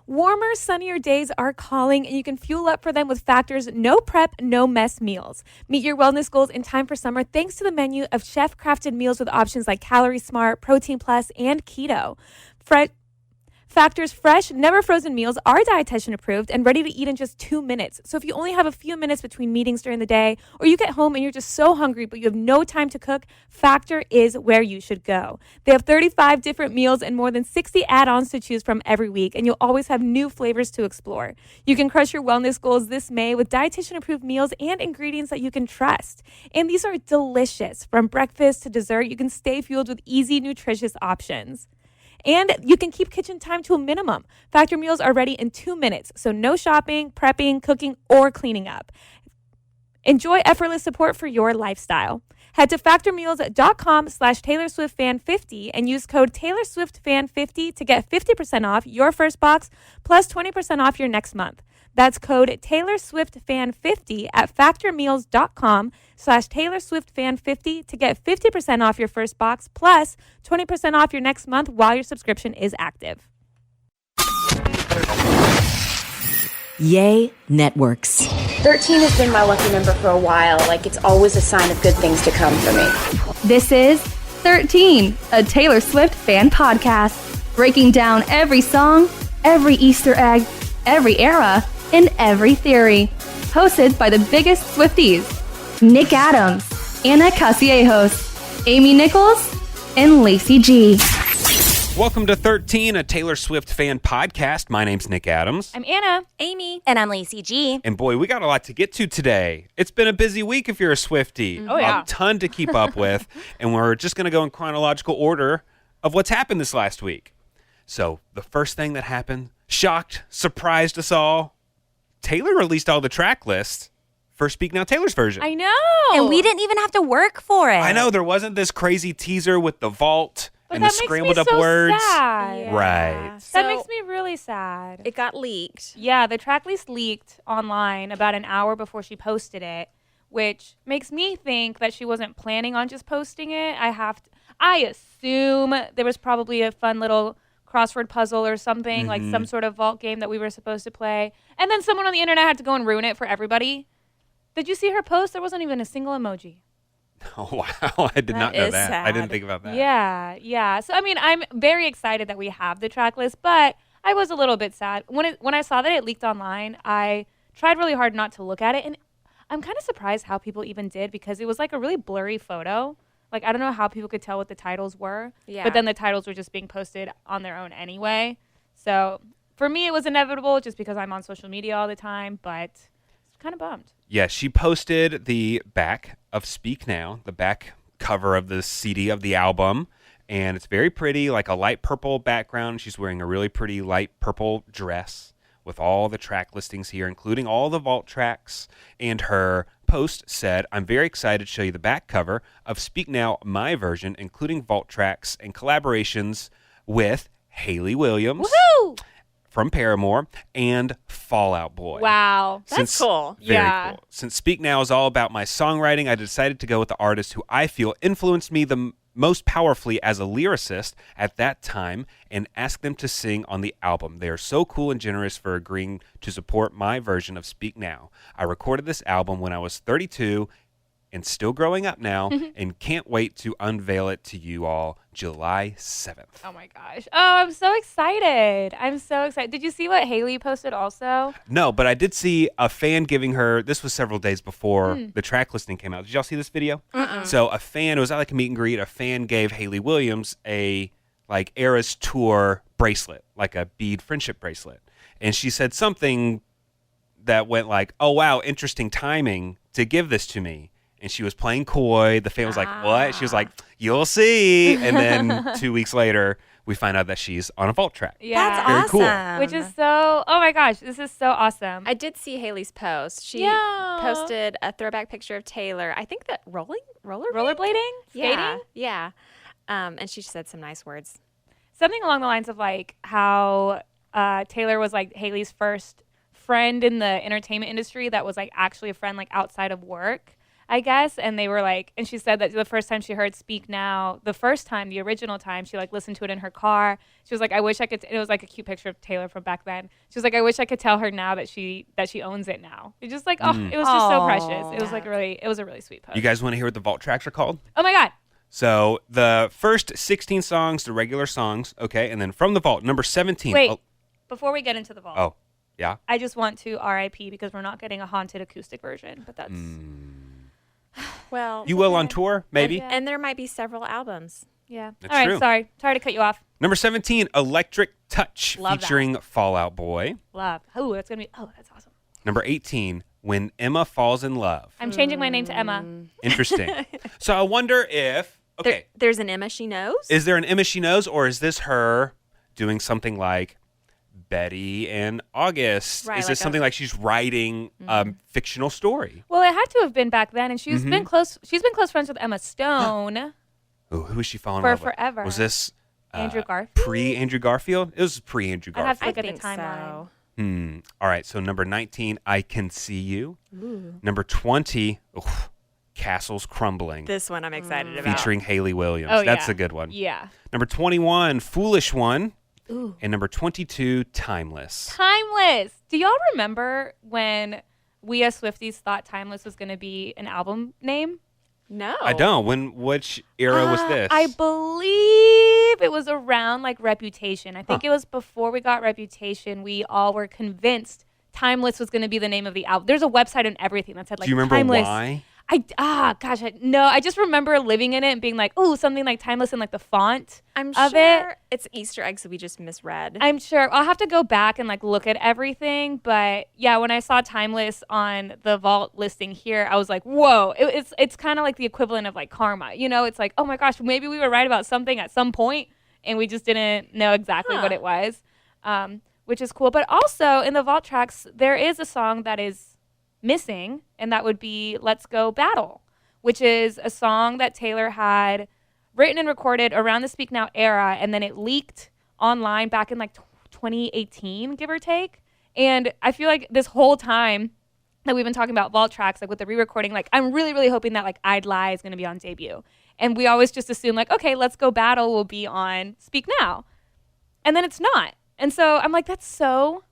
Warmer, sunnier days are calling, and you can fuel up for them with Factor's no prep, no mess meals. Meet your wellness goals in time for summer thanks to the menu of chef-crafted meals with options like Calorie Smart, Protein Plus, and Keto. Factor's fresh, never frozen meals are dietitian approved and ready to eat in just 2 minutes. So if you only have a few minutes between meetings during the day, or you get home and you're just so hungry but you have no time to cook, Factor is where you should go. They have 35 different meals and more than 60 add-ons to choose from every week, and you'll always have new flavors to explore. You can crush your wellness goals this May with dietitian approved meals and ingredients that you can trust. And these are delicious. From breakfast to dessert, you can stay fueled with easy, nutritious options. And you can keep kitchen time to a minimum. Factor meals are ready in 2 minutes, so no shopping, prepping, cooking, or cleaning up. Enjoy effortless support for your lifestyle. Head to factormeals.com/TaylorSwiftFan50 and use code TaylorSwiftFan50 to get 50% off your first box plus 20% off your next month. That's code TaylorSwiftFan50 at factormeals.com/TaylorSwiftFan50 to get 50% off your first box plus 20% off your next month while your subscription is active. Yay Networks. 13 has been my lucky number for a while. Like, it's always a sign of good things to come for me. This is 13, a Taylor Swift fan podcast, breaking down every song, every Easter egg, every era, and every theory. Hosted by the biggest Swifties, Nick Adams, Anna Casiejos, Amy Nichols, and Lacey G. Welcome to 13, a Taylor Swift fan podcast. My name's Nick Adams. I'm Anna. Amy. And I'm Lacey G. And boy, we got a lot to get to today. It's been a busy week if you're a Swiftie. Oh, yeah. A ton to keep up with. And we're just going to go in chronological order of what's happened this last week. So the first thing that happened, shocked, surprised us all, Taylor released all the track lists for Speak Now Taylor's version. I know. And we didn't even have to work for it. I know, there wasn't this crazy teaser with the vault But and that the makes scrambled me up so words. sad. Yeah. Right. That So- makes me really sad. It got leaked. Yeah, the track list leaked online about an hour before she posted it, which makes me think that she wasn't planning on just posting it. I assume there was probably a fun little crossword puzzle or something, like some sort of vault game that we were supposed to play. And then someone on the internet had to go and ruin it for everybody. Did you see her post? There wasn't even a single emoji. Oh, wow. I did not know is that. I didn't sad. think about that. Yeah. So, I mean, I'm very excited that we have the track list, but I was a little bit sad. When I saw that it leaked online, I tried really hard not to look at it, and I'm kind of surprised how people even did because it was like a really blurry photo. Like, I don't know how people could tell what the titles were, Yeah. but then the titles were just being posted on their own anyway. So, for me, it was inevitable just because I'm on social media all the time, but it's kind of bummed. Yeah, she posted the back of Speak Now, the back cover of the CD of the album, and it's very pretty, like a light purple background. She's wearing a really pretty light purple dress with all the track listings here, including all the vault tracks. And her post said, "I'm very excited to show you the back cover of Speak Now, my version, including vault tracks and collaborations with Hayley Williams." Woohoo! From Paramore and Fall Out Boy. Wow. That's cool. Very Yeah. cool. Since Speak Now is all about my songwriting, I decided to go with the artist who I feel influenced me the most powerfully as a lyricist at that time and ask them to sing on the album. They are so cool and generous for agreeing to support my version of Speak Now. I recorded this album when I was 32 and still growing up now and can't wait to unveil it to you all July 7th. Oh my gosh. Oh, I'm so excited. Did you see what Hayley posted also? No, but I did see a fan giving her, this was several days before the track listing came out. Did y'all see this video? So a fan, it was like a meet and greet, a fan gave Hayley Williams a like Eras Tour bracelet, like a bead friendship bracelet. And she said something that went like, "Oh wow, interesting timing to give this to me." And she was playing coy. The fan was like, "What?" She was like, "You'll see." And then 2 weeks later, we find out that she's on a vault track. Yeah. That's Very awesome. cool. Which is so, oh my gosh, this is so awesome. I did see Hayley's post. She Yeah. posted a throwback picture of Taylor. I think that rollerblading? Rollerblading? Yeah. Skating? Yeah. And she said some nice words. Something along the lines of like how Taylor was like Hayley's first friend in the entertainment industry that was like actually a friend like outside of work. I guess. And they were like, and she said that the first time she heard Speak Now, the original time, she like listened to it in her car. She was like, I wish I could, it was like a cute picture of Taylor from back then. She was like, I wish I could tell her now that she owns it now. It just like, it was just so precious. It was like it was a really sweet post. You guys want to hear what the vault tracks are called? Oh my God. So the first 16 songs, the regular songs, okay, and then from the vault, number 17. Wait, before we get into the vault. Oh, yeah? I just want to RIP because we're not getting a haunted acoustic version, but that's... Well, You will on tour, maybe? and there might be several albums. Yeah. That's All right, true. sorry to cut you off. Number 17, Electric Touch, Love that. featuring Fall Out Boy. Love. Oh, that's awesome. Number 18, When Emma Falls in Love. I'm changing my name to Emma. Interesting. So I wonder if, okay, There's an Emma she knows. is there an Emma she knows, or is this her doing something like Betty and August? Right, Is like this something like she's writing a fictional story? Well, it had to have been back then, and she's been close. She's been close friends with Emma Stone. Ooh, who is she falling in For love with? forever. Was this Andrew Garfield? pre-Andrew Garfield? It was pre-Andrew I'd have Garfield. to look at the timeline. So. All right, so number 19, I Can See You. Number 20, Castles Crumbling, This one I'm excited about. featuring Haley Williams. Oh, That's yeah. a good one. Yeah. Number 21, Foolish One. Ooh. And number 22, Timeless. Timeless. Do y'all remember when we as Swifties thought Timeless was going to be an album name? No. I don't. Which era was this? I believe it was around like Reputation. I think it was before we got Reputation. We all were convinced Timeless was going to be the name of the album. There's a website and everything that said like Do you remember Timeless. why? I just remember living in it and being like, oh, something like Timeless in like the font I'm of sure it. it's Easter eggs that we just misread. I'm sure I'll have to go back and like look at everything, but yeah, when I saw Timeless on the vault listing here, I was like, whoa! It's kind of like the equivalent of like karma, you know? It's like, oh my gosh, maybe we were right about something at some point, and we just didn't know exactly what it was, which is cool. But also in the vault tracks, there is a song that is missing, and that would be Let's Go Battle, which is a song that Taylor had written and recorded around the Speak Now era, and then it leaked online back in like 2018, give or take. And I feel like this whole time that we've been talking about vault tracks, like with the re-recording, like I'm really, really hoping that like I'd Lie is going to be on Debut. And we always just assume like, okay, Let's Go Battle will be on Speak Now. And then it's not. And so I'm like, that's so...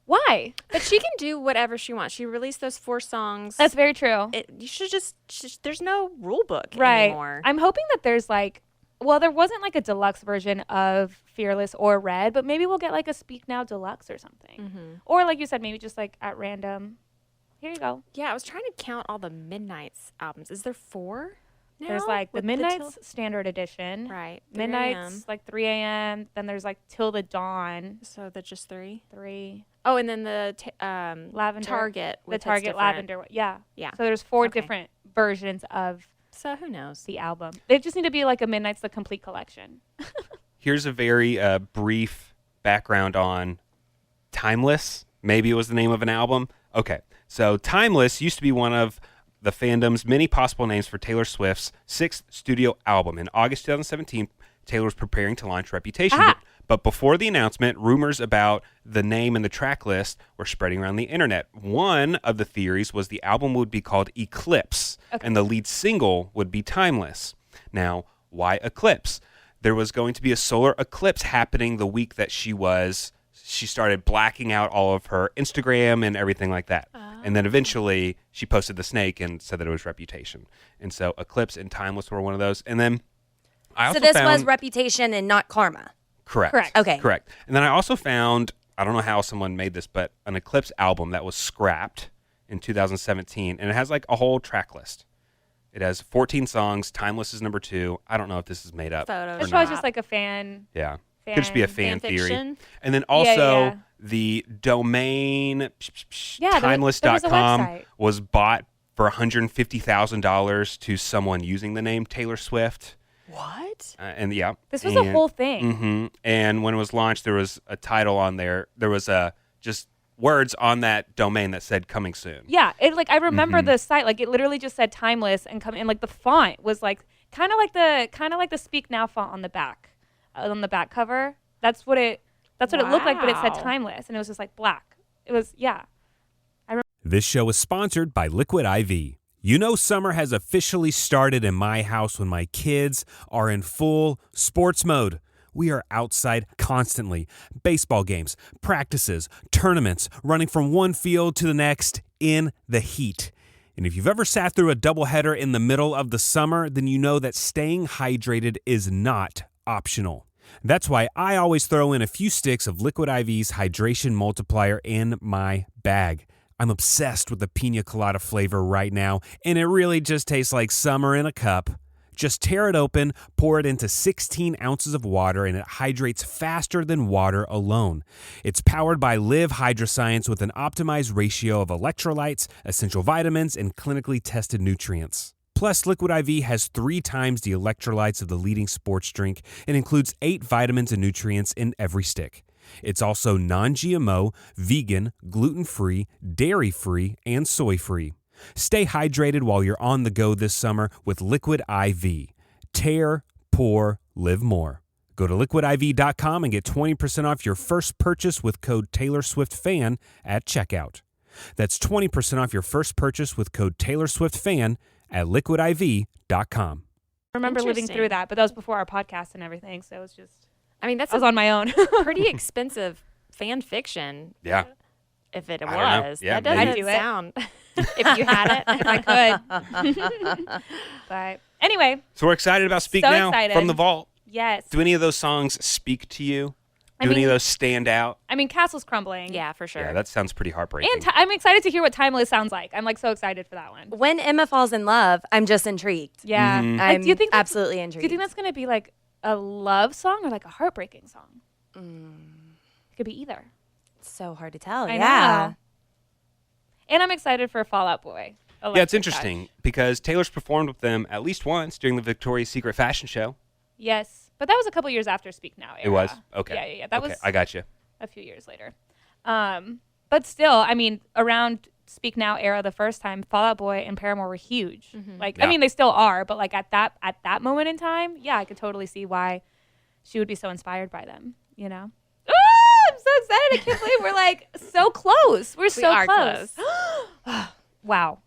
Why? But she can do whatever she wants. She released those 4 songs. That's very true. You should just there's no rule book Right. anymore. I'm hoping that there's like, well, there wasn't like a deluxe version of Fearless or Red, but maybe we'll get like a Speak Now deluxe or something. Or like you said, maybe just like at random. Here you go. Yeah, I was trying to count all the Midnight's albums. Is there 4 now? There's like the With Midnight's Standard Edition. Right. 3 Midnight's a.m. like 3 a.m. Then there's like Till the Dawn. So that's just 3. 3. Oh, and then the Lavender. Target. The with its Target different- Lavender. Yeah. Yeah. So there's 4 Okay. different versions of So who knows? the album. They just need to be like a Midnight's the Complete Collection. Here's a very brief background on Timeless. Maybe it was the name of an album. Okay, so Timeless used to be one of the fandom's many possible names for Taylor Swift's 6th studio album. In August 2017, Taylor was preparing to launch Reputation. Aha. But before the announcement, rumors about the name and the track list were spreading around the internet. One of the theories was the album would be called Eclipse, and the lead single would be Timeless. Now, why Eclipse? There was going to be a solar eclipse happening the week that she started blacking out all of her Instagram and everything like that. And then eventually she posted the snake and said that it was Reputation. And so Eclipse and Timeless were one of those. And then I also So this found, was Reputation and not Karma. Correct. Okay. Correct. And then I also found, I don't know how someone made this, but an Eclipse album that was scrapped in 2017. And it has like a whole track list. It has 14 songs. Timeless is number 2. I don't know if this is made up. Photos. or It's probably not. just like a fan. Yeah. Could just be a fan theory. fiction. And then also yeah. the domain Yeah, there was a timeless.com website. was bought for $150,000 to someone using the name Taylor Swift. What? And yeah. This was a whole thing. hmm And when it was launched, there was a title on there. There was just words on that domain that said coming soon. Yeah, it like I remember Mm-hmm. the site, like it literally just said Timeless and come and like the font was like kind of like the Speak Now font on the back cover. That's what it looked like, but it said Wow. Timeless and it was just like black. It was This show is sponsored by Liquid IV. You know summer has officially started in my house when my kids are in full sports mode. We are outside constantly. Baseball games, practices, tournaments, running from one field to the next in the heat. And if you've ever sat through a doubleheader in the middle of the summer, then you know that staying hydrated is not optional. That's why I always throw in a few sticks of Liquid IV's Hydration Multiplier in my bag. I'm obsessed with the pina colada flavor right now, and it really just tastes like summer in a cup. Just tear it open, pour it into 16 ounces of water, and it hydrates faster than water alone. It's powered by Live Hydroscience with an optimized ratio of electrolytes, essential vitamins, and clinically tested nutrients. Plus, Liquid IV has 3 times the electrolytes of the leading sports drink and includes 8 vitamins and nutrients in every stick. It's also non-GMO, vegan, gluten-free, dairy-free, and soy-free. Stay hydrated while you're on the go this summer with Liquid IV. Tear, pour, live more. Go to liquidiv.com and get 20% off your first purchase with code TaylorSwiftFan at checkout. That's 20% off your first purchase with code TaylorSwiftFan at liquidiv.com. I remember living through that, but that was before our podcast and everything, so it was just... I mean, that's I was on my own. pretty expensive fan fiction. Yeah. If it I don't know. was. Yeah, that maybe. doesn't sound... if you had it. If I could. But anyway. So we're excited about Speak So Now excited. from the vault. Yes. Do any of those songs speak to you? Do any of those stand out? I mean, Castle's Crumbling. Yeah, for sure. Yeah, that sounds pretty heartbreaking. And I'm excited to hear what Timeless sounds like. I'm like so excited for that one. When Emma falls in love, I'm just intrigued. Yeah. Mm-hmm. I'm do you think absolutely Do intrigued. you think that's going to be like a love song or like a heartbreaking song? It could be either. It's so hard to tell. I Yeah. know. And I'm excited for Fall Out Boy. Yeah, it's Electric interesting Touch. because Taylor's performed with them at least once during the Victoria's Secret fashion show. Yes. But that was a couple years after Speak Now era. It was? Okay. Yeah. That Okay, was I got you. a few years later. But still, I mean, around Speak Now era the first time, Fall Out Boy and Paramore were huge. Like, Yeah. I mean, they still are, but like at that moment in time, yeah, I could totally see why she would be so inspired by them, you know? I'm so excited. I can't believe we're like so close. We're so are close. Wow.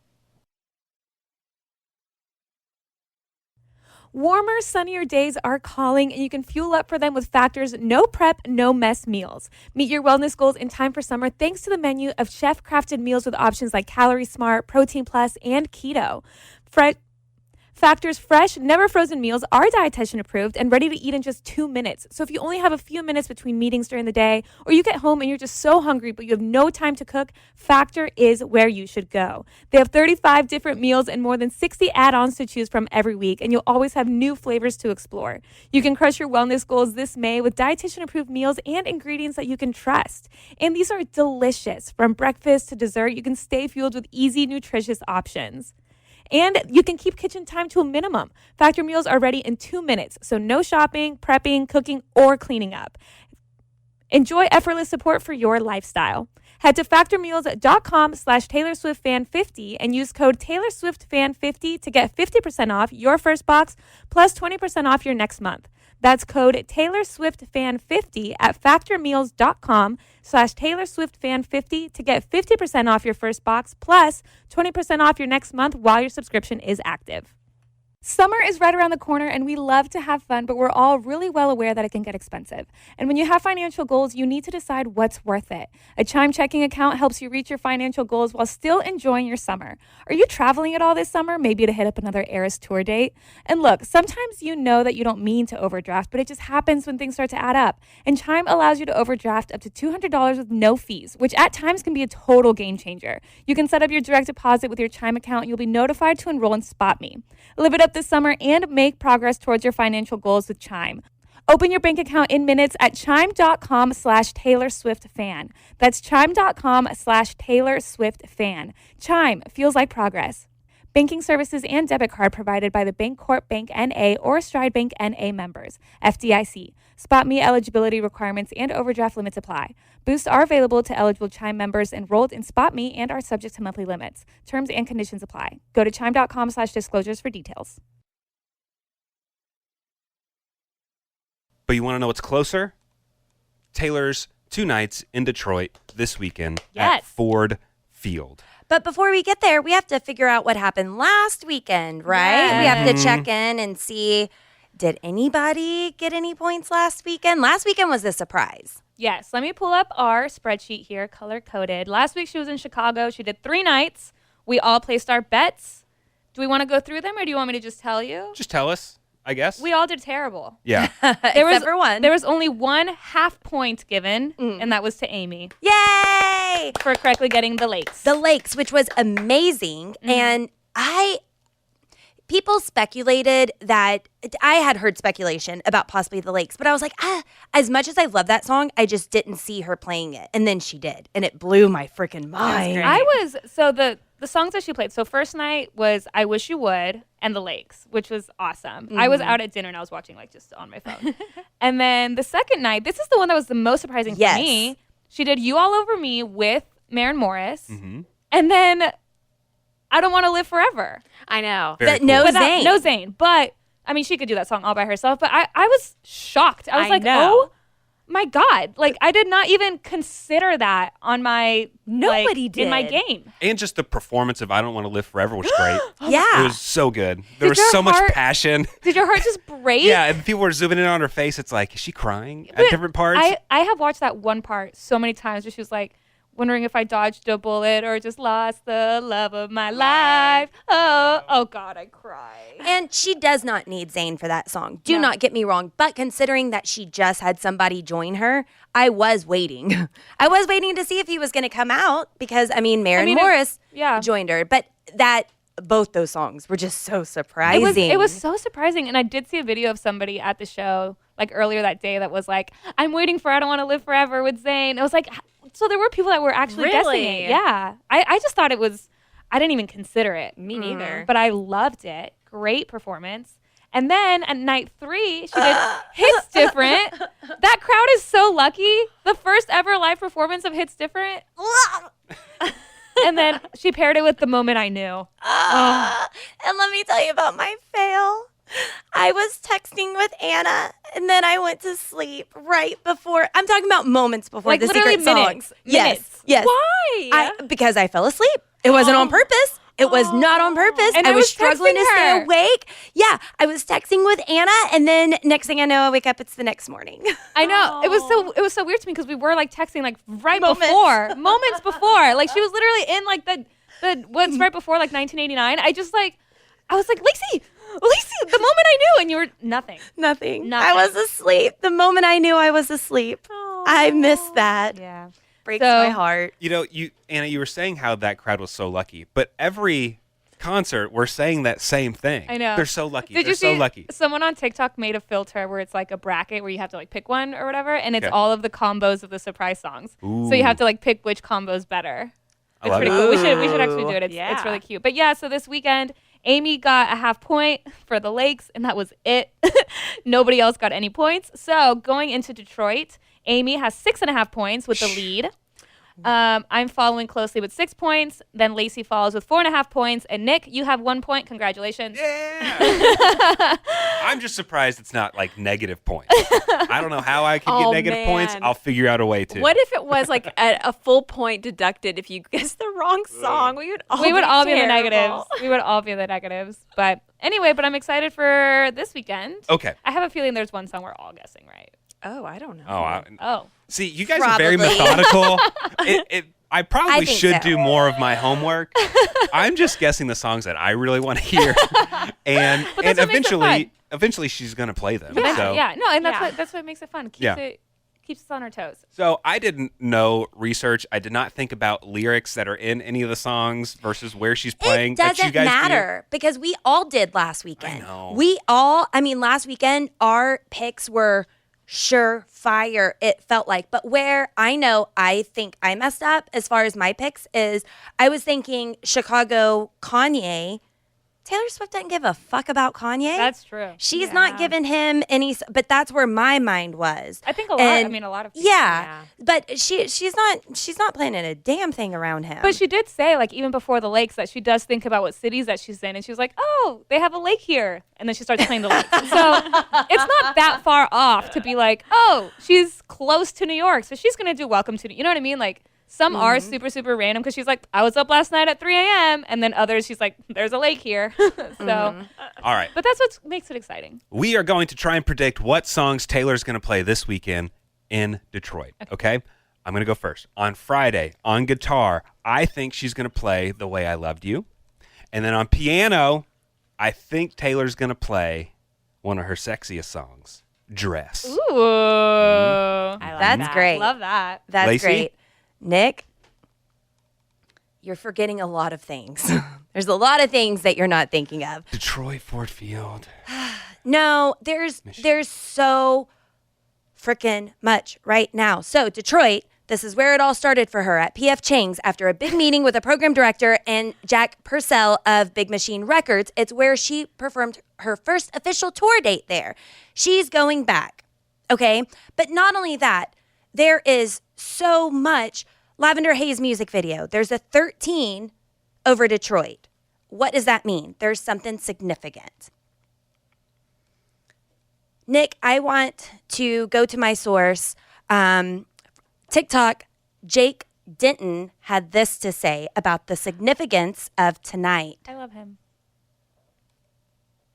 Warmer, sunnier days are calling, and you can fuel up for them with Factor's no prep, no mess meals. Meet your wellness goals in time for summer thanks to the menu of chef-crafted meals with options like Calorie Smart, Protein Plus, and Keto. Factor's fresh, never frozen meals are dietitian approved and ready to eat in just 2 minutes. So if you only have a few minutes between meetings during the day, or you get home and you're just so hungry but you have no time to cook, Factor is where you should go. They have 35 different meals and more than 60 add-ons to choose from every week, and you'll always have new flavors to explore. You can crush your wellness goals this May with dietitian approved meals and ingredients that you can trust. And these are delicious. From breakfast to dessert, you can stay fueled with easy, nutritious options. And you can keep kitchen time to a minimum. Factor meals are ready in 2 minutes, so no shopping, prepping, cooking, or cleaning up. Enjoy effortless support for your lifestyle. Head to factormeals.com/TaylorSwiftFan50 and use code TaylorSwiftFan50 to get 50% off your first box plus 20% off your next month. That's code TaylorSwiftFan50 at factormeals.com/TaylorSwiftFan50 to get 50% off your first box plus 20% off your next month while your subscription is active. Summer is right around the corner and we love to have fun, but we're all really well aware that it can get expensive. And when you have financial goals, you need to decide what's worth it. A Chime checking account helps you reach your financial goals while still enjoying your summer. Are you traveling at all this summer? Maybe to hit up another Eras tour date? And look, sometimes you know that you don't mean to overdraft, but it just happens when things start to add up. And Chime allows you to overdraft up to $200 with no fees, which at times can be a total game changer. You can set up your direct deposit with your Chime account and you'll be notified to enroll in SpotMe. Live it up this summer and make progress towards your financial goals with Chime. Open your bank account in minutes at chime.com/TaylorSwiftFan. That's chime.com/TaylorSwiftFan. Chime feels like progress. Banking services and debit card provided by the Bancorp Bank N.A. or Stride Bank N.A. members. FDIC. SpotMe eligibility requirements and overdraft limits apply. Boosts are available to eligible Chime members enrolled in SpotMe and are subject to monthly limits. Terms and conditions apply. Go to chime.com/disclosures for details. But you want to know what's closer? Taylor's 2 nights in Detroit this weekend at Yes. Ford field. But before we get there, we have to figure out what happened last weekend, right? We have to check in and see, did anybody get any points last weekend? Last weekend was a surprise. Yes, let me pull up our spreadsheet here, color-coded. Last week she was in Chicago. She did 3 nights. We all placed our bets. Do we want to go through them, or do you want me to just tell you? Just tell us, I guess. We all did terrible. Yeah. Except for one. There was only 1 half point given, and that was to Amy. Yay! For correctly getting the lakes. The lakes, which was amazing. And people speculated that, I had heard speculation about possibly the lakes, but I was like, as much as I love that song, I just didn't see her playing it. And then she did. And it blew my freaking mind. The songs that she played. So first night was I Wish You Would and The Lakes, which was awesome. I was out at dinner and I was watching like just on my phone. And then the second night, this is the one that was the most surprising for me. She did You All Over Me with Maren Morris. And then I Don't Want to Live Forever. I know. Very cool. No Zayn. No Zayn. But I mean, she could do that song all by herself. But I was shocked. I was like, know. oh my God. Like, I did not even consider that on my Nobody in my did. game. And just the performance of I Don't Want to Live Forever was great. Yeah. It was so good. There Did was your so much heart- passion. Did your heart just break? Yeah, and people were zooming in on her face. It's like, is she crying at different parts? I have watched that one part so many times where she was like, wondering if I dodged a bullet or just lost the love of my life. Oh God, I cry. And she does not need Zayn for that song. Do not get me wrong. But considering that she just had somebody join her, I was waiting. I was waiting to see if he was going to come out because, Maren Morris joined her. But both those songs were just so surprising. It was so surprising. And I did see a video of somebody at the show like earlier that day that was like, I'm waiting for I Don't Want to Live Forever with Zayn. It was like, so there were people that were actually guessing it. Yeah. I just thought it was, I didn't even consider it. Me neither. But I loved it. Great performance. And then at night 3, she did Hits Different. That crowd is so lucky. The first ever live performance of Hits Different. And then she paired it with The Moment I Knew. And let me tell you about my fail. I was texting with Anna, and then I went to sleep right before. I'm talking about moments before Like the literally secret minutes. songs. Yes. Why? Because I fell asleep. It wasn't on purpose. It was not on purpose. And I I was was struggling to texting stay her. awake. Yeah, I was texting with Anna, and then next thing I know, I wake up. It's the next morning. I know. It was so weird to me because we were like texting like moments before. Like she was literally in like the what's right before like 1989. I was like, Lacey, the moment I knew, and you were nothing. Nothing. I was asleep. The moment I knew I was asleep. I missed that. Yeah. Breaks my heart. You know, Anna, you were saying how that crowd was so lucky, but every concert we're saying that same thing. I know. They're so lucky. Did They're you so see lucky. someone on TikTok made a filter where it's like a bracket where you have to like pick one or whatever, and it's all of the combos of the surprise songs. So you have to like pick which combo's better. I It's love pretty it. cool. We should actually do it. It's Yeah. really cute. But yeah, so this weekend, Amy got a half point for the Lakes, and that was it. Nobody else got any points. So going into Detroit, Amy has 6.5 points with the lead. I'm following closely with 6 points. Then Lacey follows with 4.5 points. And Nick, you have 1 point. Congratulations. Yeah. I'm just surprised it's not like negative points. I don't know how I can get negative points. man. I'll figure out a way to. What if it was like a full point deducted if you guessed the wrong song? We would all We would all be in the terrible. negatives. We would all be in the negatives. But anyway, I'm excited for this weekend. Okay. I have a feeling there's one song we're all guessing right. Oh, I don't know. Oh, Oh. see, you guys are very Probably. methodical. I probably I think should so. do more of my homework. I'm just guessing the songs that I really want to hear, and But that's what makes it fun. eventually she's gonna play them. Yeah, so. yeah. No, and Yeah. that's what makes it fun. Yeah. Keeps us on our toes. So I didn't know research. I did not think about lyrics that are in any of the songs versus where she's playing. It that you doesn't guys do. matter because we all did last weekend. I know. Last weekend, our picks were surefire, it felt like. But where I think I messed up as far as my picks is I was thinking Chicago, Kanye. Taylor Swift doesn't give a fuck about Kanye. That's true. She's not giving him any, but that's where my mind was. I think a lot. I mean, a lot of people. Yeah, but she's not planning a damn thing around him. But she did say, like, even before the lakes, that she does think about what cities that she's in, and she was like, "Oh, they have a lake here," and then she starts playing the lake. So it's not that far off to be like, "Oh, she's close to New York, so she's gonna do Welcome to," you know what I mean? Like, Some are super, super random because she's like, I was up last night at 3 a.m. And then others, she's like, there's a lake here. So, All right. but that's what makes it exciting. We are going to try and predict what songs Taylor's going to play this weekend in Detroit. Okay? I'm going to go first. On Friday, on guitar, I think she's going to play The Way I Loved You. And then on piano, I think Taylor's going to play one of her sexiest songs, Dress. Ooh. I like That's that. great. Love that. That's Lacey? great. Nick, you're forgetting a lot of things. There's a lot of things that you're not thinking of. Detroit, Ford Field. No, there's so freaking much right now. So Detroit, this is where it all started for her at PF Chang's after a big meeting with a program director and Jack Purcell of Big Machine Records. It's where she performed her first official tour date there. She's going back, okay? But not only that, there is so much Lavender Haze music video. There's a 13 over Detroit. What does that mean? There's something significant. Nick, I want to go to my source. TikTok, Jake Denton had this to say about the significance of tonight. I love him.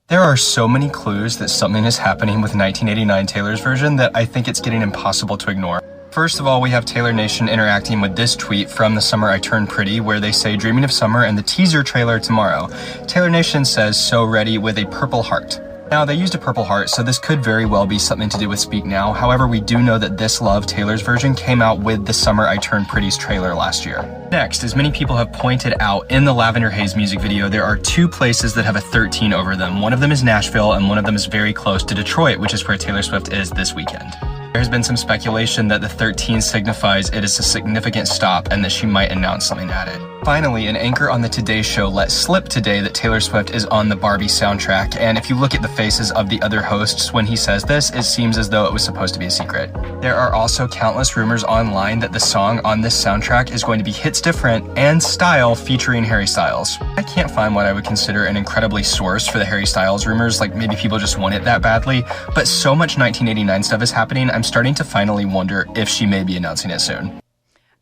There are so many clues that something is happening with 1989 Taylor's version that I think it's getting impossible to ignore. First of all, we have Taylor Nation interacting with this tweet from The Summer I Turned Pretty, where they say, dreaming of summer and the teaser trailer tomorrow. Taylor Nation says, so ready with a purple heart. Now, they used a purple heart, so this could very well be something to do with Speak Now. However, we do know that This Love, Taylor's version, came out with the Summer I Turned Pretty's trailer last year. Next, as many people have pointed out in the Lavender Haze music video, there are two places that have a 13 over them. One of them is Nashville, and one of them is very close to Detroit, which is where Taylor Swift is this weekend. There has been some speculation that the 13 signifies it is a significant stop and that she might announce something at it. Finally, an anchor on the Today Show let slip today that Taylor Swift is on the Barbie soundtrack, and if you look at the faces of the other hosts when he says this, it seems as though it was supposed to be a secret. There are also countless rumors online that the song on this soundtrack is going to be Hits Different and Style featuring Harry Styles. I can't find what I would consider an incredibly source for the Harry Styles rumors, like maybe people just want it that badly, but so much 1989 stuff is happening, I'm starting to finally wonder if she may be announcing it soon.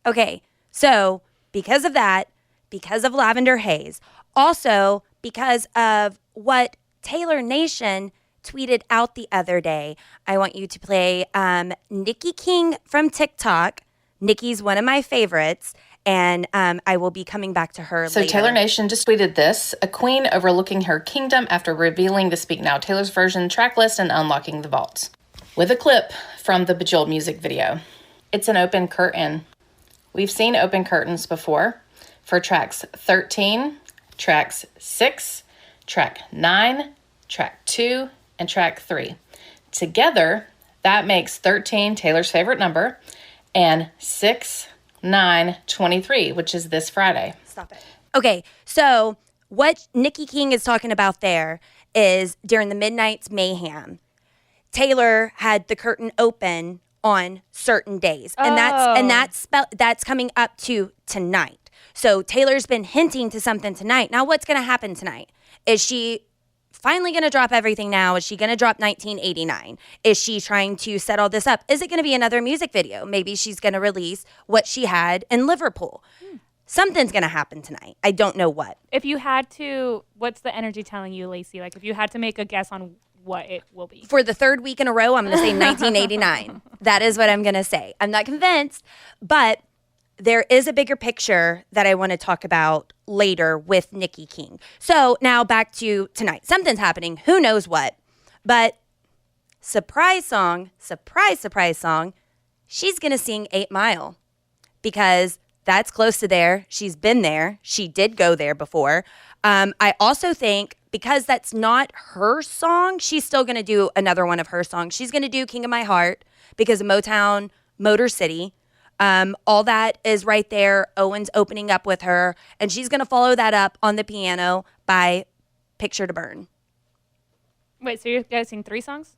Okay, so because of that, because of Lavender Haze, also because of what Taylor Nation tweeted out the other day, I want you to play Nikki King from TikTok. Nikki's one of my favorites, and I will be coming back to her So later. Taylor Nation just tweeted this, a queen overlooking her kingdom after revealing the Speak Now Taylor's version track list and unlocking the vaults. With a clip from the Bejeweled music video. It's an open curtain. We've seen open curtains before for tracks 13, tracks 6, track 9, track 2, and track 3. Together, that makes 13 Taylor's favorite number, and 6, 9, 23, which is this Friday. Stop it. Okay, so what Nikki King is talking about there is during the Midnight's Mayhem, Taylor had the curtain open on certain days, and that's coming up to tonight. So Taylor's been hinting to something tonight. Now, what's going to happen tonight? Is she finally going to drop everything now? Is she going to drop 1989? Is she trying to set all this up? Is it going to be another music video? Maybe she's going to release what she had in Liverpool. Something's going to happen tonight. I don't know what. If you had to, what's the energy telling you, Lacey? Like, if you had to make a guess on what it will be. For the third week in a row, I'm going to say 1989. That is what I'm going to say. I'm not convinced, but there is a bigger picture that I want to talk about later with Nikki King. So now back to tonight. Something's happening. Who knows what? But surprise song, she's going to sing 8 Mile because that's close to there. She's been there. She did go there before. I also think because that's not her song, she's still going to do another one of her songs. She's going to do King of My Heart because of Motown, Motor City. All that is right there. Owen's opening up with her, and she's going to follow that up on the piano by Picture to Burn. Wait, so you're guessing 3 songs?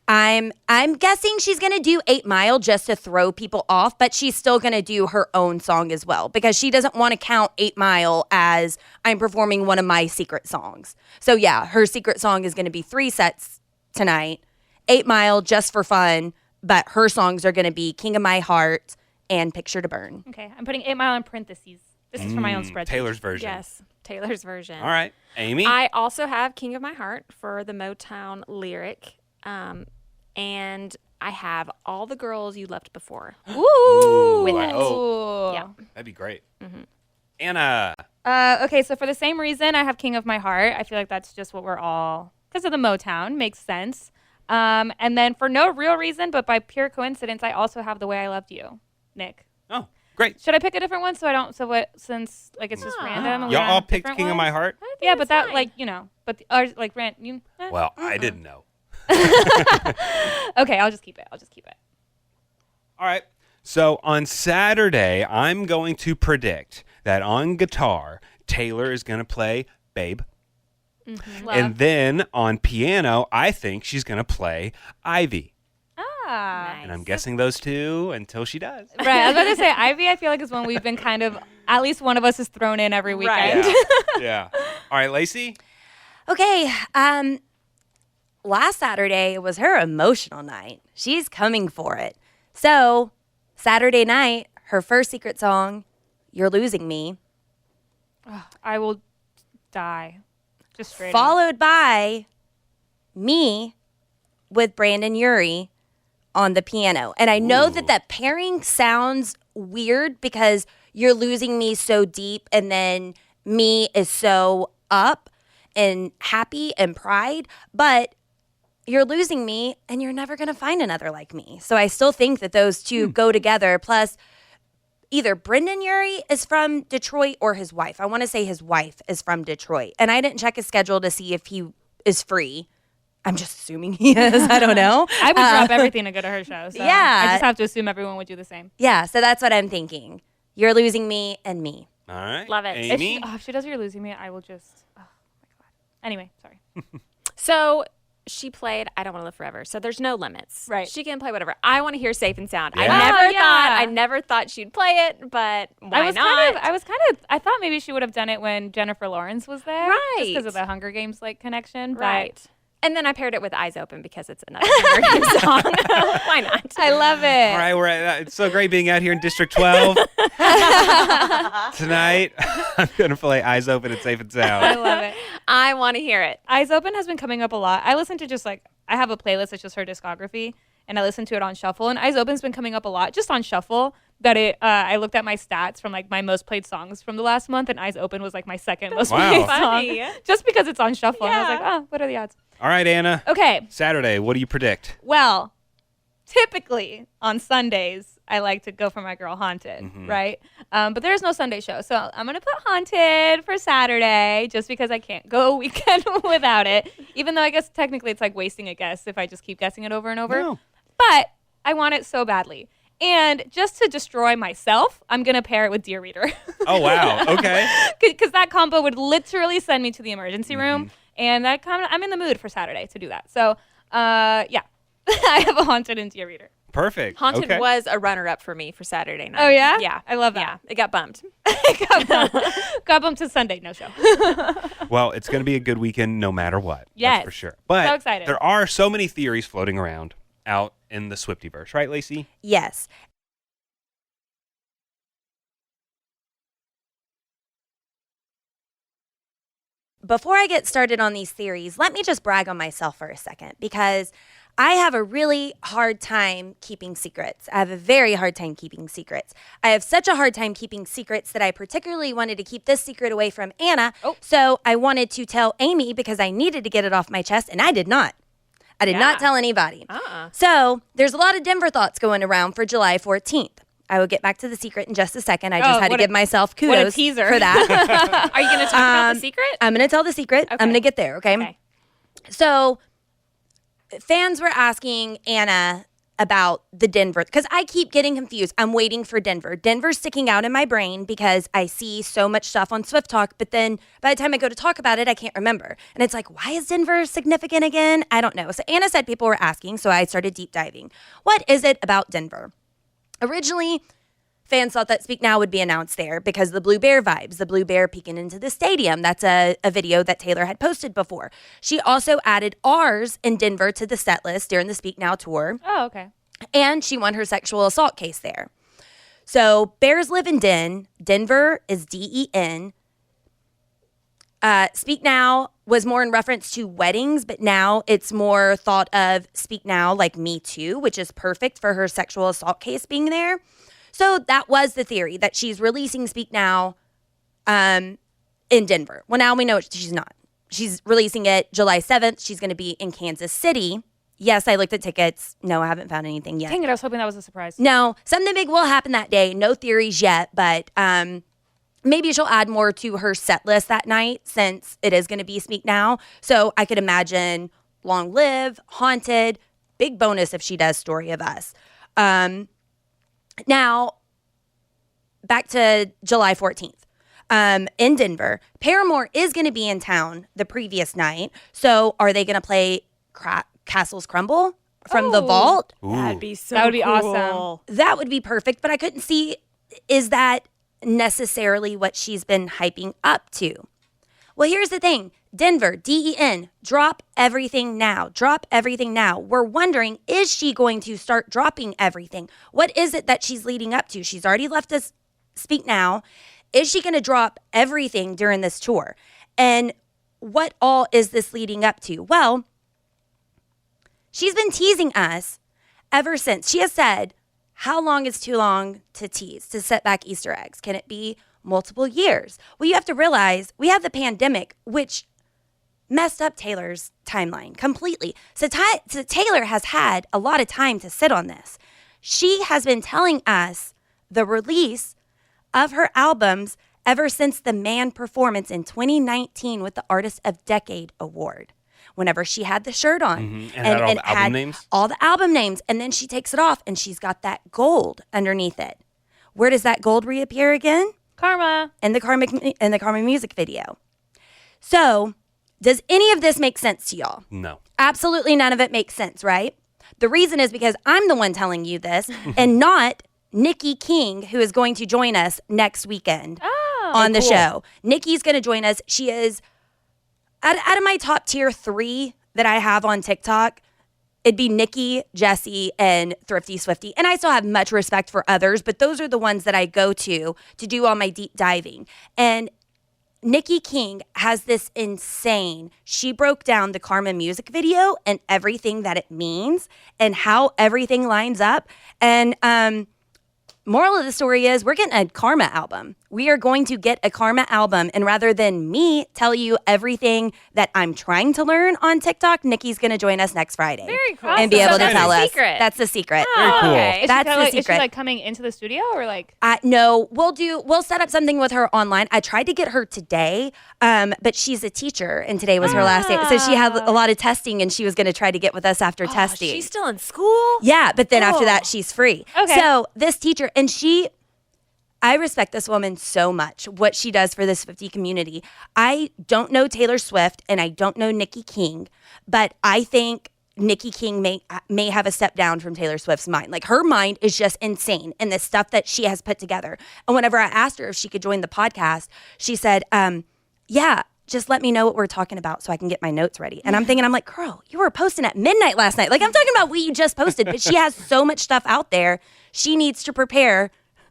I'm guessing she's going to do 8 Mile just to throw people off, but she's still going to do her own song as well because she doesn't want to count 8 Mile as I'm performing one of my secret songs. So yeah, her secret song is going to be 3 sets tonight. 8 Mile just for fun, but her songs are going to be King of My Heart and Picture to Burn. Okay, I'm putting 8 Mile in parentheses. This is for my own spreadsheet. Taylor's version. Yes, Taylor's version. All right. Amy? I also have King of My Heart for the Motown lyric. And I have All the Girls You Loved Before. Ooh. With it. Oh. Yeah. That'd be great. Anna. Okay, so for the same reason, I have King of My Heart. I feel like that's just what we're all, because of the Motown, makes sense. And then for no real reason, but by pure coincidence, I also have The Way I Loved You, Nick. Oh, great. Should I pick a different one since like it's just random? and we Y'all all have picked different King of ones? My Heart? Yeah, but that but ours like Well, I didn't know. Okay, I'll just keep it. All right. So on Saturday, I'm going to predict that on guitar, Taylor is going to play Babe. And then on piano, I think she's going to play Ivy. Ah. And I'm guessing those two until she does. Right. I was about to say Ivy. I feel like is one we've been kind of at least one of us is thrown in every weekend. Yeah. All right, Lacey. Okay, last Saturday was her emotional night. She's coming for it. So, Saturday night, her first secret song, You're Losing Me, I will die. Just straight up. followed by me with Brandon Urie on the piano. And I know that pairing sounds weird because You're Losing Me so deep and then me is so up and happy and pride, but You're Losing Me and you're never going to find another like me. So I still think that those two go together. Plus, either Brendan Urie is from Detroit or his wife. I want to say his wife is from Detroit. And I didn't check his schedule to see if he is free. I'm just assuming he is. I don't know. I would drop everything to go to her show. So Yeah. I just have to assume everyone would do the same. Yeah, so that's what I'm thinking. You're Losing Me and me. All right. Love it. Amy. If she does You're Losing Me, I will just. Oh my god. Anyway, sorry. So she played I Don't Want to Live Forever. So there's no limits. Right. She can play whatever. I want to hear Safe and Sound. Yeah. I never thought she'd play it, but why not? I thought maybe she would have done it when Jennifer Lawrence was there. Right. Just because of the Hunger Games like connection. But Right. And then I paired it with Eyes Open because it's another Hunger Games song. Why not? I love it. All right, it's so great being out here in District 12. Tonight, I'm going to play Eyes Open and Safe and Sound. I love it. I want to hear it. Eyes Open has been coming up a lot. I listen to I have a playlist that's just her discography, and I listen to it on shuffle. And Eyes Open's been coming up a lot just on shuffle. That I looked at my stats from like my most played songs from the last month, and Eyes Open was like my second most played funny. song, just because it's on shuffle. And I was Yeah. like, oh, what are the odds? All right, Anna. Okay, Saturday, what do you predict? well, typically on Sundays I like to go for my girl Haunted, right? But there's no Sunday show, so I'm gonna put Haunted for Saturday, just because I can't go a weekend without it. Even though I guess technically it's like wasting a guess if I just keep guessing it over and over. No. But I want it so badly. And just to destroy myself, I'm going to pair it with Dear Reader. Oh, wow. Okay. Because that combo would literally send me to the emergency room. And I'm in the mood for Saturday to do that. So, yeah. I have a Haunted and Dear Reader. Perfect. Haunted okay. was a runner-up for me for Saturday night. Oh, yeah? Yeah. I love that. Yeah, it got bumped. Got bumped to Sunday, no show. Well, it's going to be a good weekend no matter what. Yes. That's for sure. But So excited. there are so many theories floating around out in the SwifTeaverse, right, Lacey? Yes. Before I get started on these theories, let me just brag on myself for a second because I have a really hard time keeping secrets. I have a very hard time keeping secrets. I have such a hard time keeping secrets that I particularly wanted to keep this secret away from Anna. So I wanted to tell Amy because I needed to get it off my chest, and I did not. I did not tell anybody. So there's a lot of Denver thoughts going around for July 14th. I will get back to the secret in just a second. I just had to give myself kudos teaser. for that. Are you going to talk about the secret? I'm going to tell the secret. I'm going to get there, okay? So fans were asking Anna about the Denver, because I keep getting confused. I'm waiting for Denver. Denver's sticking out in my brain because I see so much stuff on Swift Talk, but then by the time I go to talk about it, I can't remember. And it's like, why is Denver significant again? I don't know. So Anna said people were asking, so I started deep diving. What is it about Denver? Originally, fans thought that Speak Now would be announced there because the Blue Bear vibes, the Blue Bear peeking into the stadium. That's a video that Taylor had posted before. She also added ours in Denver to the set list during the Speak Now tour. Oh, okay. And she won her sexual assault case there. So bears live in Den. Denver is DEN. Speak Now was more in reference to weddings, but now it's more thought of Speak Now like Me Too, which is perfect for her sexual assault case being there. So that was the theory, that she's releasing Speak Now in Denver. Well, now we know she's not. She's releasing it July 7th. She's going to be in Kansas City. Yes, I looked at tickets. No, I haven't found anything yet. Dang it, I was hoping that was a surprise. No, something big will happen that day. No theories yet, but maybe she'll add more to her set list that night since it is going to be Speak Now. So I could imagine Long Live, Haunted, big bonus if she does Story of Us. Now, back to July 14th. In Denver, Paramore is going to be in town the previous night. So are they going to play Castles Crumble from the vault? That'd be so That would be cool. awesome. That would be perfect, but I couldn't see, is that necessarily what she's been hyping up to? Well, here's the thing. Denver, DEN, drop everything now. Drop everything now. We're wondering, is she going to start dropping everything? What is it that she's leading up to? She's already left us Speak Now. Is she going to drop everything during this tour? And what all is this leading up to? Well, she's been teasing us ever since. She has said, how long is too long to tease, to set back Easter eggs? Can it be multiple years? Well, you have to realize we have the pandemic, which messed up Taylor's timeline completely. So Taylor has had a lot of time to sit on this. She has been telling us the release of her albums ever since the Man performance in 2019 with the Artist of Decade Award. Whenever she had the shirt on And had all the album names? all the album names, and then she takes it off and she's got that gold underneath it. Where does that gold reappear again? Karma. In the Karma music video. So, does any of this make sense to y'all? No. Absolutely none of it makes sense, right? The reason is because I'm the one telling you this and not Nikki King, who is going to join us next weekend on the show. Nikki's going to join us. She is, out of my top tier 3 that I have on TikTok, it'd be Nikki, Jessie, and Thrifty SwifTea. And I still have much respect for others, but those are the ones that I go to do all my deep diving. And Nikki King has this insane, she broke down the Karma music video and everything that it means and how everything lines up. And moral of the story is we're getting a Karma album. We are going to get a Karma album. And rather than me tell you everything that I'm trying to learn on TikTok, Nikki's going to join us next Friday. Very cool. And be So able to that's tell the us. secret. That's the secret. Very cool. Okay. Is That's she the Is she secret. like coming into the studio or like? No, we'll set up something with her online. I tried to get her today, but she's a teacher and today was her last day. So she had a lot of testing and she was going to try to get with us after testing. She's still in school? Yeah, but then after that, she's free. Okay. So this teacher, and I respect this woman so much, what she does for the Swiftie community. I don't know Taylor Swift and I don't know Nikki King, but I think Nikki King may have a step down from Taylor Swift's mind. Like her mind is just insane in the stuff that she has put together. And whenever I asked her if she could join the podcast, she said, yeah, just let me know what we're talking about so I can get my notes ready. And I'm thinking, I'm like, girl, you were posting at midnight last night. Like I'm talking about what you just posted, but she has so much stuff out there. She needs to prepare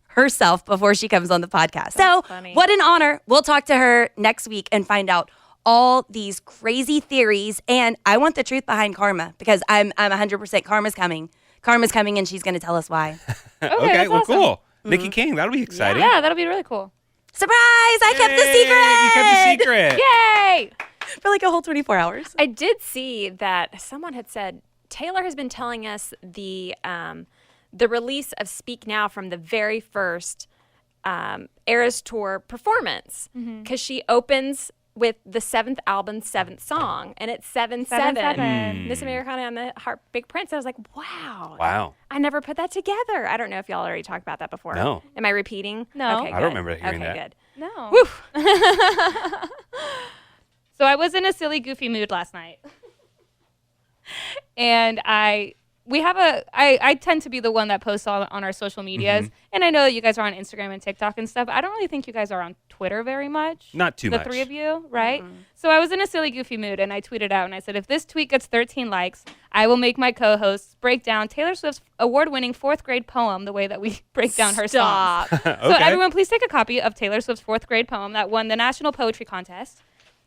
herself before she comes on the podcast. So what an honor. We'll talk to her next week and find out all these crazy theories. And I want the truth behind Karma because I'm 100% Karma's coming. Karma's coming and she's going to tell us why. Okay, that's well, awesome. cool. Nikki King, that'll be exciting. Yeah, that'll be really cool. Surprise! I kept the secret! You kept the secret. Yay! For like a whole 24 hours. I did see that someone had said Taylor has been telling us the release of Speak Now from the very first Eras Tour performance because she opens with the 7th album, 7th song, and it's 7/7. Miss Americana and the Heart Big Prince. I was like, wow. Wow. I never put that together. I don't know if y'all already talked about that before. No. Am I repeating? No. Okay, I don't remember hearing okay, that. good. No. So I was in a silly, goofy mood last night. And I we have I tend to be the one that posts on our social medias, and I know that you guys are on Instagram and TikTok and stuff. I don't really think you guys are on Twitter very much. Not too much. The three of you, right? So I was in a silly, goofy mood, and I tweeted out, and I said, if this tweet gets 13 likes, I will make my co-hosts break down Taylor Swift's award-winning 4th grade poem the way that we break down her songs. Okay. So everyone, please take a copy of Taylor Swift's 4th grade poem that won the National Poetry Contest.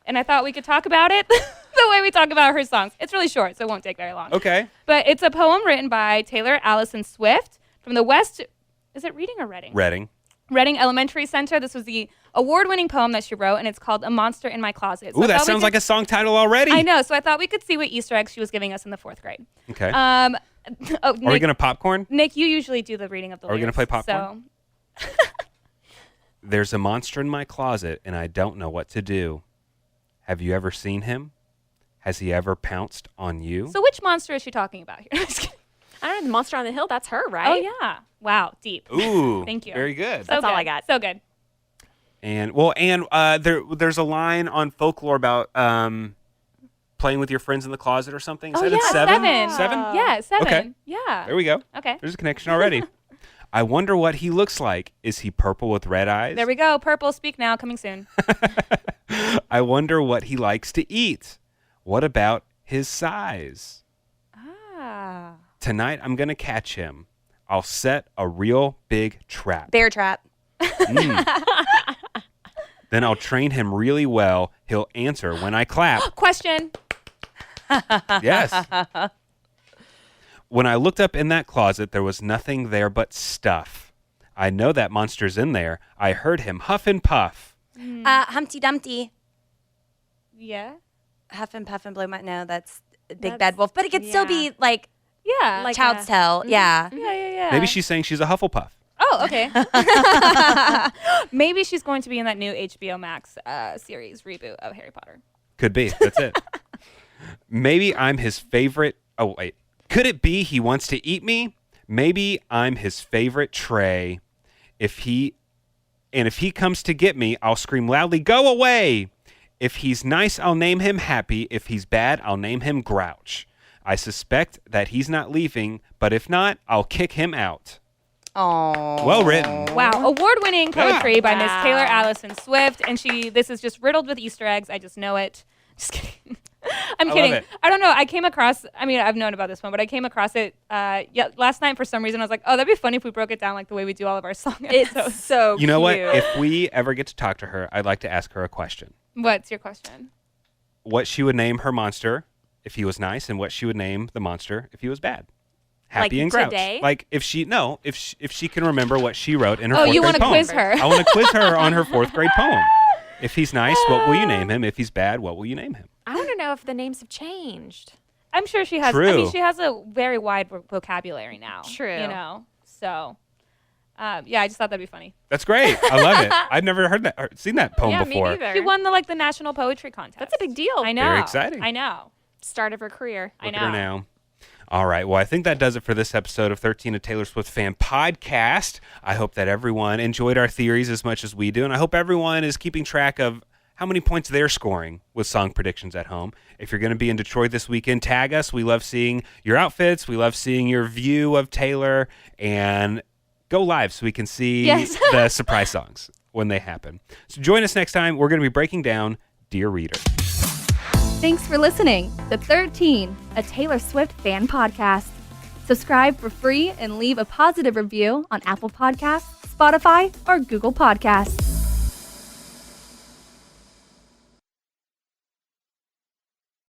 And I thought we could talk about it the way we talk about her songs. It's really short, so it won't take very long. Okay. But it's a poem written by Taylor Allison Swift from the West. Is it Reading or Reading? Reading Elementary Center. This was the award-winning poem that she wrote, and it's called A Monster in My Closet. So Ooh, that sounds like a song title already. I know. So I thought we could see what Easter eggs she was giving us in the 4th grade. Okay. Are we going to popcorn? Nick, you usually do the reading of the lyrics. Are we going to play popcorn? So. There's a monster in my closet, and I don't know what to do. Have you ever seen him? Has he ever pounced on you? So which monster is she talking about here? I don't know. The Monster on the Hill. That's her, right? Oh, yeah. Wow. Deep. Ooh. Thank you. Very good. That's all I got. So good. And there's a line on Folklore about playing with your friends in the closet or something. Is that yeah, at 7? 7? Yeah, 7. Okay. Yeah. There we go. Okay. There's a connection already. I wonder what he looks like. Is he purple with red eyes? There we go. Purple. Speak now. Coming soon. I wonder what he likes to eat. What about his size? Tonight I'm going to catch him. I'll set a real big trap. Bear trap. Then I'll train him really well. He'll answer when I clap. Question. Yes. When I looked up in that closet, there was nothing there but stuff. I know that monster's in there. I heard him huff and puff. Humpty Dumpty. Yeah. Huff and puff and blow my... No, that's Big Bad Wolf. But it could still be like Yeah. Child's Tale. Yeah. Yeah. Maybe she's saying she's a Hufflepuff. Oh, okay. Maybe she's going to be in that new HBO Max series reboot of Harry Potter. Could be. That's it. Maybe I'm his favorite. Oh, wait. Could it be he wants to eat me? Maybe I'm his favorite tray. If he comes to get me, I'll scream loudly, "Go away!" If he's nice, I'll name him Happy. If he's bad, I'll name him Grouch. I suspect that he's not leaving, but if not, I'll kick him out. Oh. Well written. Wow. Award-winning poetry by Miss Taylor Allison Swift. And this is just riddled with Easter eggs. I just know it. Just kidding. I'm kidding. Love it. I don't know. I came across, I've known about this one, but I came across it last night for some reason. I was like, oh, that'd be funny if we broke it down like the way we do all of our song episodes. It's so cute. You know what? If we ever get to talk to her, I'd like to ask her a question. What's your question? What she would name her monster if he was nice, and what she would name the monster if he was bad. Happy Like and Grouch. today? Like if she can remember what she wrote in her 4th grade poem. Oh, you want to quiz her? I want to quiz her on her 4th grade poem. If he's nice, what will you name him? If he's bad, what will you name him? I want to know if the names have changed. I'm sure she has. True. I mean, she has a very wide vocabulary now. True. You know, so I just thought that'd be funny. That's great. I love it. I'd never heard that or seen that poem Yeah, before. me neither. She won the National Poetry Contest. That's a big deal. I know. Very exciting. I know. Start of her career. I Look know. at her now. All right. Well, I think that does it for this episode of 13, a Taylor Swift Fan Podcast. I hope that everyone enjoyed our theories as much as we do, and I hope everyone is keeping track of how many points they're scoring with song predictions at home. If you're going to be in Detroit this weekend, tag us. We love seeing your outfits. We love seeing your view of Taylor, and go live so we can see the surprise songs when they happen. So join us next time. We're going to be breaking down Dear Reader. Thanks for listening to 13, a Taylor Swift fan podcast. Subscribe for free and leave a positive review on Apple Podcasts, Spotify, or Google Podcasts.